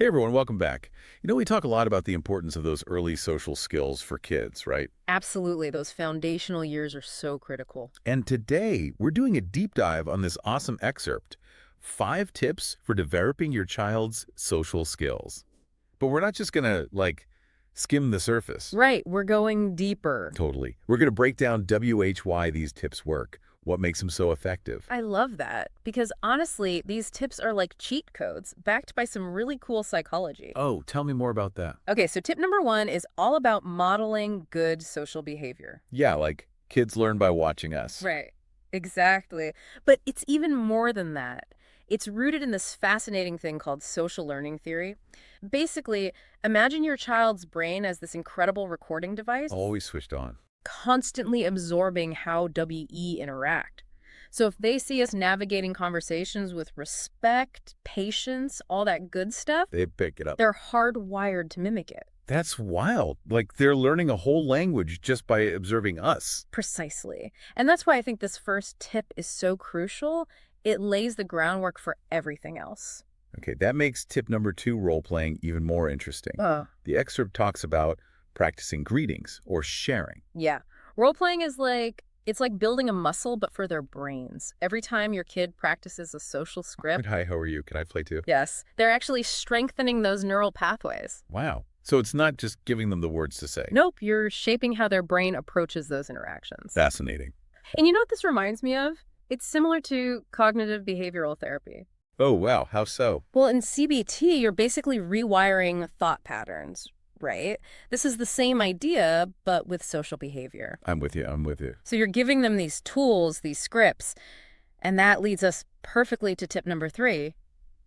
Hey everyone, welcome back. We talk a lot about the importance of those early social skills for kids, right? Absolutely. Those foundational years are so critical. And today, we're doing a deep dive on this awesome excerpt, 5 tips for developing your child's social skills. But we're not just gonna, skim the surface. Right. We're going deeper. Totally. We're gonna break down why these tips work, what makes them so effective. I love that because honestly, these tips are like cheat codes backed by some really cool psychology. Oh, tell me more about that. Okay, so tip number one is all about modeling good social behavior. Yeah, like kids learn by watching us. Right. Exactly. But it's even more than that. It's rooted in this fascinating thing called social learning theory. Basically, imagine your child's brain as this incredible recording device, Always switched on. constantly absorbing how WE interact. So if they see us navigating conversations with respect, patience, all that good stuff, They pick it up. they're hardwired to mimic it. That's wild. Like they're learning a whole language just by observing us. Precisely. And that's why I think this first tip is so crucial. It lays the groundwork for everything else. Okay, that makes tip number 2, role-playing, even more interesting. Oh, The excerpt talks about practicing greetings or sharing. yeah. Role-playing is it's like building a muscle, but for their brains. Every time your kid practices a social script, Hi, how are you? Can I play too? yes, they're actually strengthening those neural pathways. Wow. So it's not just giving them the words to say. Nope, you're shaping how their brain approaches those interactions. Fascinating. And you know what this reminds me of? It's similar to cognitive behavioral therapy. Oh, wow. How so? Well, in CBT, you're basically rewiring thought patterns, right? This is the same idea, but with social behavior. I'm with you. I'm with you. So you're giving them these tools, these scripts, and that leads us perfectly to tip number 3,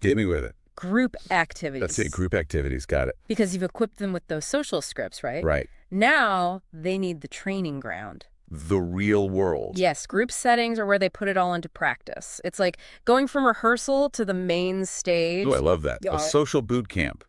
Hit me with it. group activities. That's it. Group activities. Got it. Because you've equipped them with those social scripts, right? Right. Now they need the training ground. The real world. Yes, group settings are where they put it all into practice. It's like going from rehearsal to the main stage. Oh, I love that. Yeah. A social boot camp,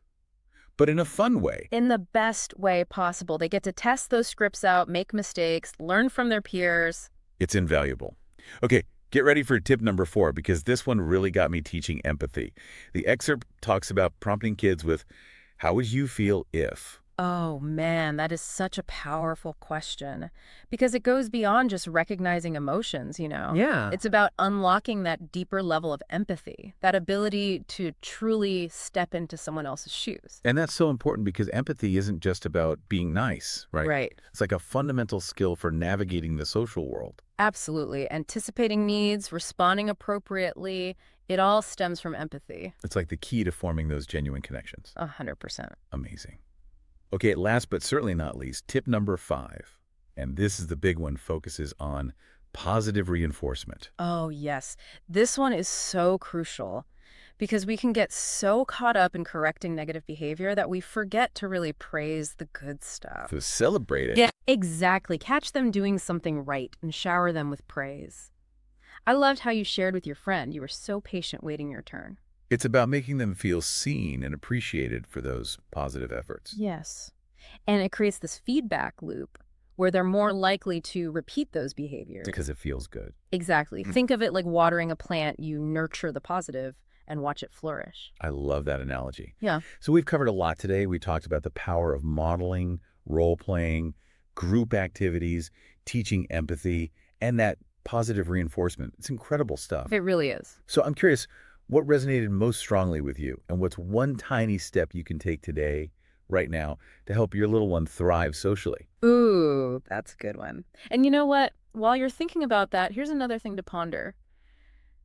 but in a fun way. In the best way possible. They get to test those scripts out, make mistakes, learn from their peers. It's invaluable. Okay, get ready for tip number 4, because this one really got me teaching empathy. The excerpt talks about prompting kids with, how would you feel if? Oh man, that is such a powerful question because it goes beyond just recognizing emotions, you know? Yeah. It's about unlocking that deeper level of empathy, that ability to truly step into someone else's shoes. And that's so important because empathy isn't just about being nice, right? Right. It's like a fundamental skill for navigating the social world. Absolutely. Anticipating needs, responding appropriately, it all stems from empathy. It's like the key to forming those genuine connections. 100%. Amazing. Okay, last but certainly not least, tip number 5. And this is the big one, focuses on positive reinforcement. Oh, yes. This one is so crucial because we can get so caught up in correcting negative behavior that we forget to really praise the good stuff. To celebrate it. Yeah, exactly. Catch them doing something right and shower them with praise. I loved how you shared with your friend. You were so patient waiting your turn. It's about making them feel seen and appreciated for those positive efforts. Yes. And it creates this feedback loop where they're more likely to repeat those behaviors. Because it feels good. Exactly. Think of it like watering a plant. You nurture the positive and watch it flourish. I love that analogy. Yeah. So we've covered a lot today. We talked about the power of modeling, role-playing, group activities, teaching empathy, and that positive reinforcement. It's incredible stuff. It really is. So I'm curious, what resonated most strongly with you? And what's one tiny step you can take today, right now, to help your little one thrive socially? Ooh, that's a good one. And you know what? While you're thinking about that, here's another thing to ponder.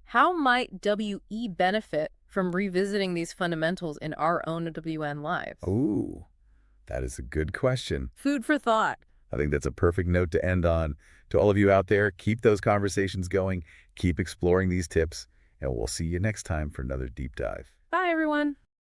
How might WE benefit from revisiting these fundamentals in our own WN lives? Ooh, that is a good question. Food for thought. I think that's a perfect note to end on. To all of you out there, keep those conversations going, keep exploring these tips, and we'll see you next time for another deep dive. Bye, everyone.